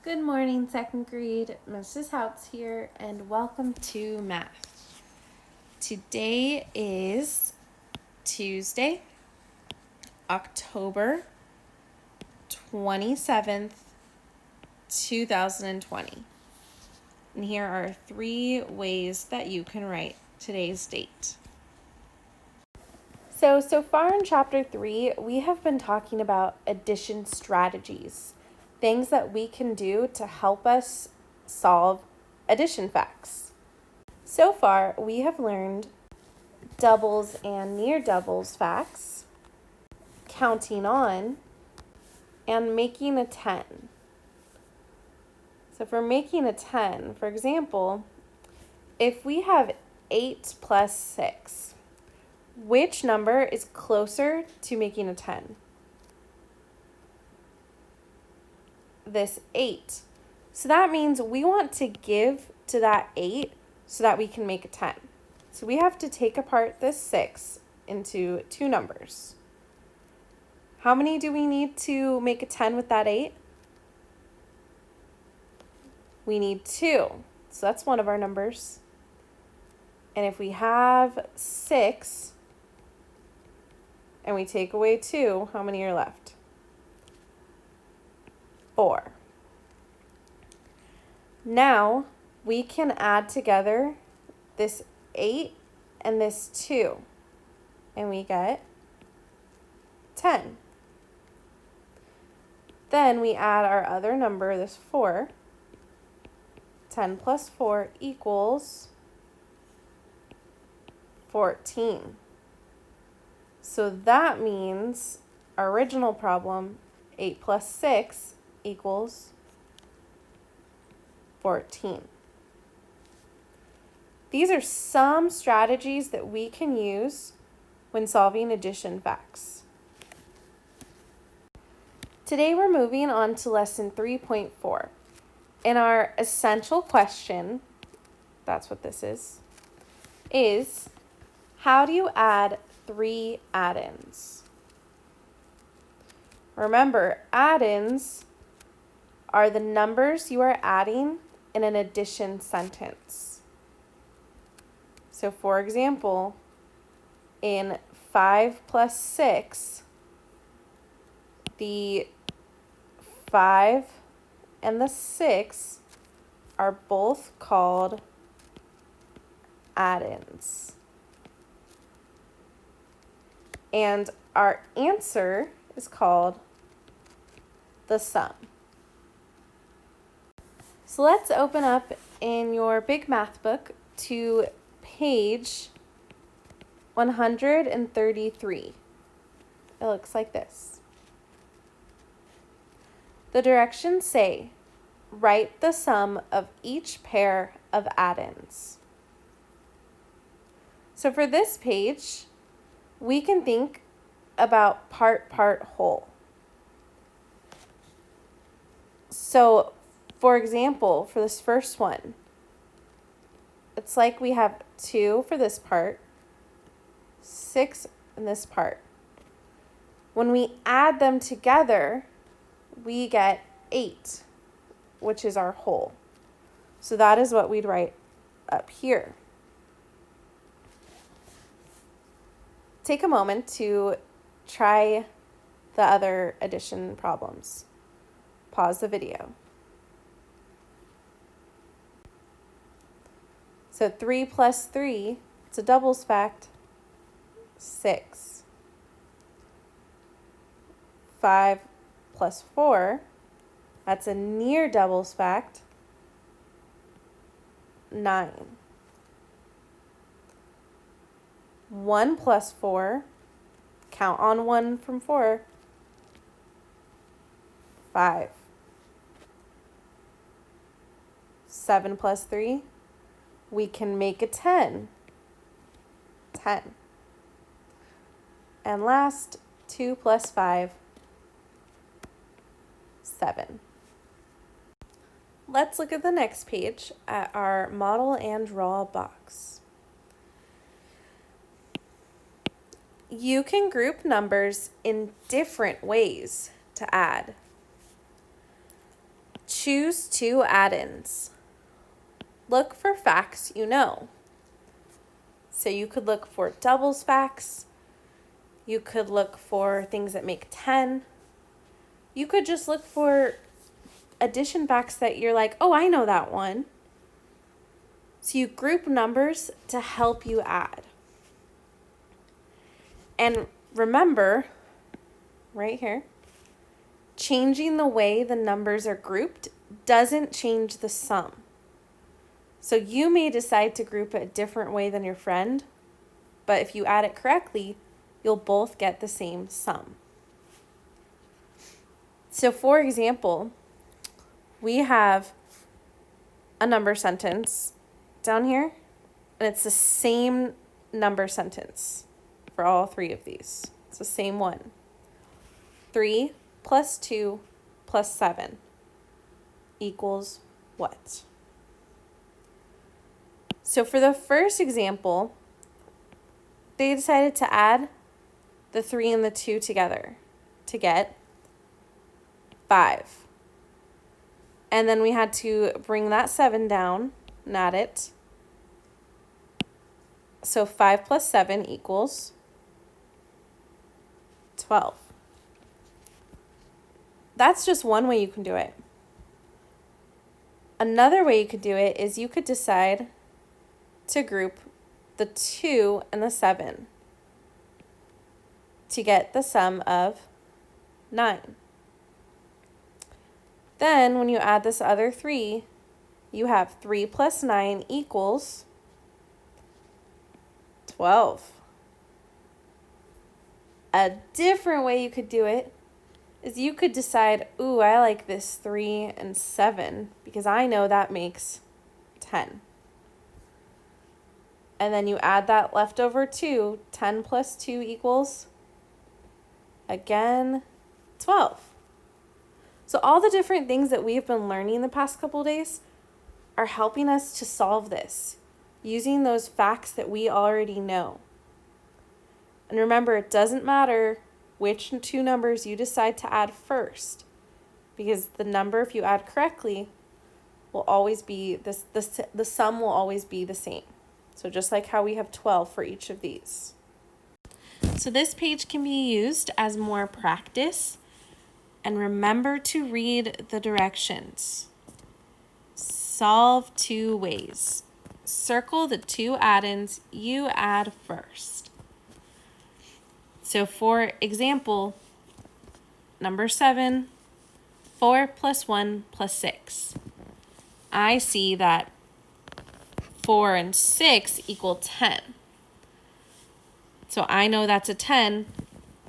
Good morning, second grade. Mrs. Houts here, and welcome to math. Today is Tuesday, October 27th, 2020. And here are 3 ways that you can write today's date. So far in chapter 3, we have been talking about addition strategies. Things that we can do to help us solve addition facts. So far, we have learned doubles and near doubles facts, counting on, and making a 10. So for making a 10, for example, if we have 8 plus 6, which number is closer to making a 10? This 8. So that means we want to give to that 8 so that we can make a 10. So we have to take apart this 6 into 2 numbers. How many do we need to make a 10 with that 8? We need 2. So that's one of our numbers. And if we have 6 and we take away 2, how many are left? 4. Now we can add together this 8 and this 2, and we get 10. Then we add our other number, this 4. 10 plus 4 equals 14. So that means our original problem, 8 plus 6 equals 14. These are some strategies that we can use when solving addition facts. Today we're moving on to lesson 3.4. And our essential question, that's what this is how do you add 3 add-ins? Remember, add-ins are the numbers you are adding in an addition sentence. So for example, in 5 plus 6, the 5 and the 6 are both called add-ins. And our answer is called the sum. So let's open up in your big math book to page 133. It looks like this. The directions say, write the sum of each pair of add-ins. So for this page, we can think about part, whole. So for example, for this first one, it's like we have 2 for this part, 6 in this part. When we add them together, we get 8, which is our whole. So that is what we'd write up here. Take a moment to try the other addition problems. Pause the video. So 3 plus 3, it's a doubles fact, 6. 5 plus 4, that's a near doubles fact, 9. 1 plus 4, count on 1 from 4, 5. 7 plus 3, we can make a 10, 10. And last, 2 plus 5, 7. Let's look at the next page at our model and draw box. You can group numbers in different ways to add. Choose two add-ins. Look for facts you know. So you could look for doubles facts. You could look for things that make 10. You could just look for addition facts that you're like, oh, I know that one. So you group numbers to help you add. And remember, right here, changing the way the numbers are grouped doesn't change the sum. So you may decide to group it a different way than your friend, but if you add it correctly, you'll both get the same sum. So for example, we have a number sentence down here, and it's the same number sentence for all three of these. It's the same one. 3 plus 2 plus 7 equals what? So for the first example, they decided to add the 3 and the 2 together to get 5. And then we had to bring that 7 down and add it. So 5 plus 7 equals 12. That's just one way you can do it. Another way you could do it is you could decide to group the 2 and the 7 to get the sum of 9. Then when you add this other 3, you have 3 plus 9 equals 12. A different way you could do it is you could decide, ooh, I like this 3 and 7 because I know that makes 10. And then you add that leftover 2, 10 plus 2 equals, again, 12. So all the different things that we've been learning the past couple days are helping us to solve this using those facts that we already know. And remember, it doesn't matter which two numbers you decide to add first, because the number, if you add correctly, will always be the sum will always be the same. So just like how we have 12 for each of these. So this page can be used as more practice. And remember to read the directions. Solve 2 ways. Circle the 2 add-ins you add first. So for example, number 7, 4 plus 1 plus 6. I see that 4 and 6 equal 10. So I know that's a 10,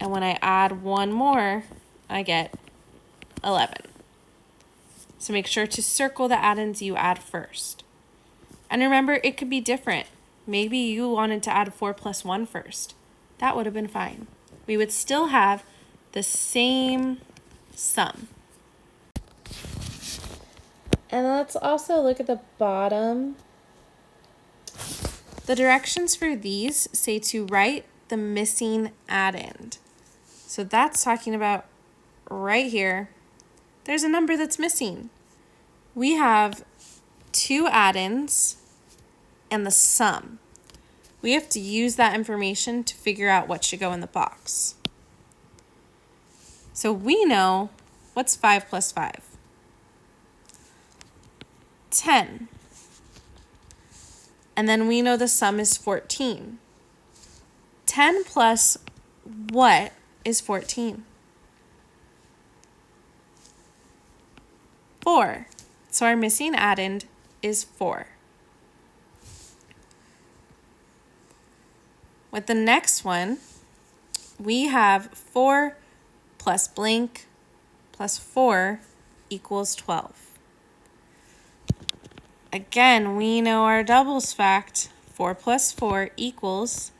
and when I add one more, I get 11. So make sure to circle the add-ins you add first. And remember, it could be different. Maybe you wanted to add 4 plus 1 first. That would have been fine. We would still have the same sum. And let's also look at the bottom. The directions for these say to write the missing add-in. So that's talking about right here. There's a number that's missing. We have 2 add-ins and the sum. We have to use that information to figure out what should go in the box. So we know what's 5 plus 5. 10. And then we know the sum is 14. 10 plus what is 14? 4. So our missing add-in is 4. With the next one, we have 4 plus blank plus 4 equals 12. Again, we know our doubles fact. 4 plus 4 equals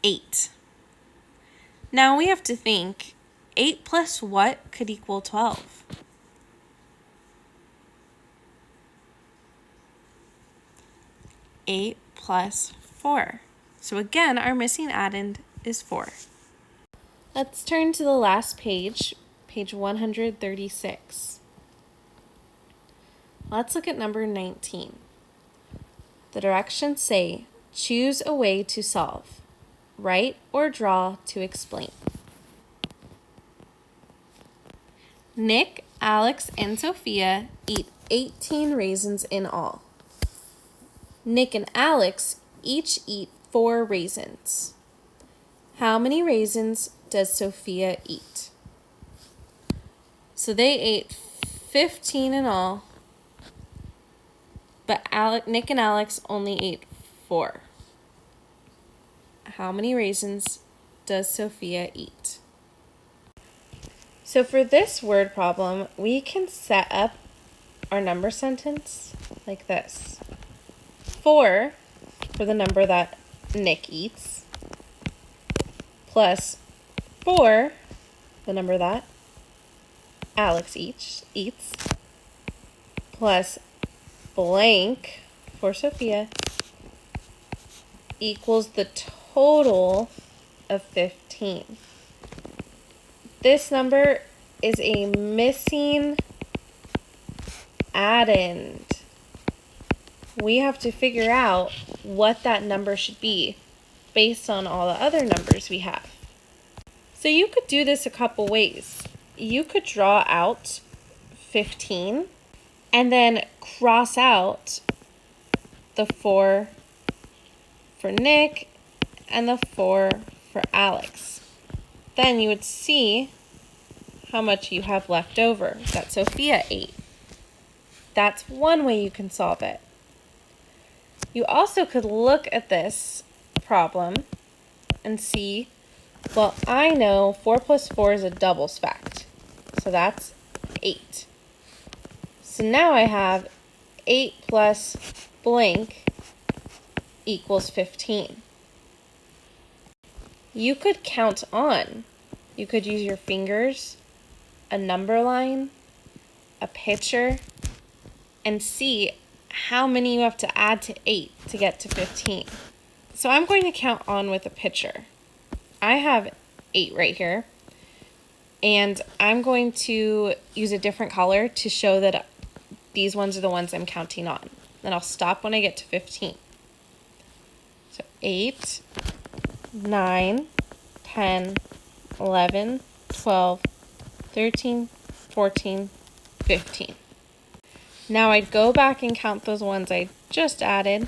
8. Now we have to think, 8 plus what could equal 12? Eight plus 4. So again, our missing add-in is 4. Let's turn to the last page, page 136. Let's look at number 19. The directions say, choose a way to solve. Write or draw to explain. Nick, Alex, and Sophia eat 18 raisins in all. Nick and Alex each eat 4 raisins. How many raisins does Sophia eat? So they ate 15 in all, but Nick and Alex only ate 4. How many raisins does Sophia eat? So for this word problem, we can set up our number sentence like this. 4 for the number that Nick eats, plus 4, the number that Alex eats, plus blank for Sophia, equals the total of 15. This number is a missing addend. We have to figure out what that number should be based on all the other numbers we have. So you could do this a couple ways. You could draw out 15 and then cross out the 4 for Nick and the 4 for Alex. Then you would see how much you have left over that Sophia ate. That's one way you can solve it. You also could look at this problem and see, well, I know 4 plus 4 is a doubles fact, so that's 8. So now I have 8 plus blank equals 15. You could count on. You could use your fingers, a number line, a picture, and see how many you have to add to 8 to get to 15. So I'm going to count on with a picture. I have 8 right here, and I'm going to use a different color to show that these ones are the ones I'm counting on. Then I'll stop when I get to 15. So 8, 9, 10, 11, 12, 13, 14, 15. Now I'd go back and count those ones I just added.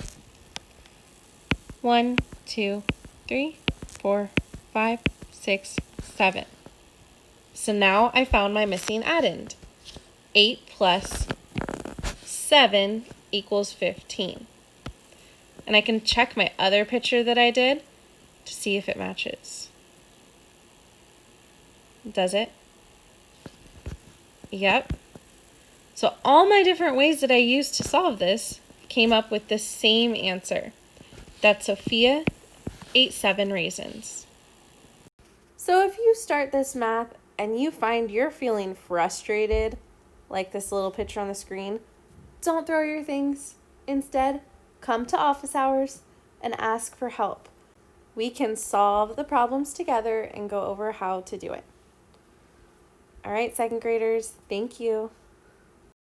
1, 2, 3, 4, 5, 6, 7. So now I found my missing addend. 8 plus 7 equals 15. And I can check my other picture that I did to see if it matches. Does it? Yep. So all my different ways that I used to solve this came up with the same answer. That Sophia ate 7 raisins. So if you start this math and you find you're feeling frustrated, like this little picture on the screen, don't throw your things. Instead, come to office hours and ask for help. We can solve the problems together and go over how to do it. All right, second graders, thank you.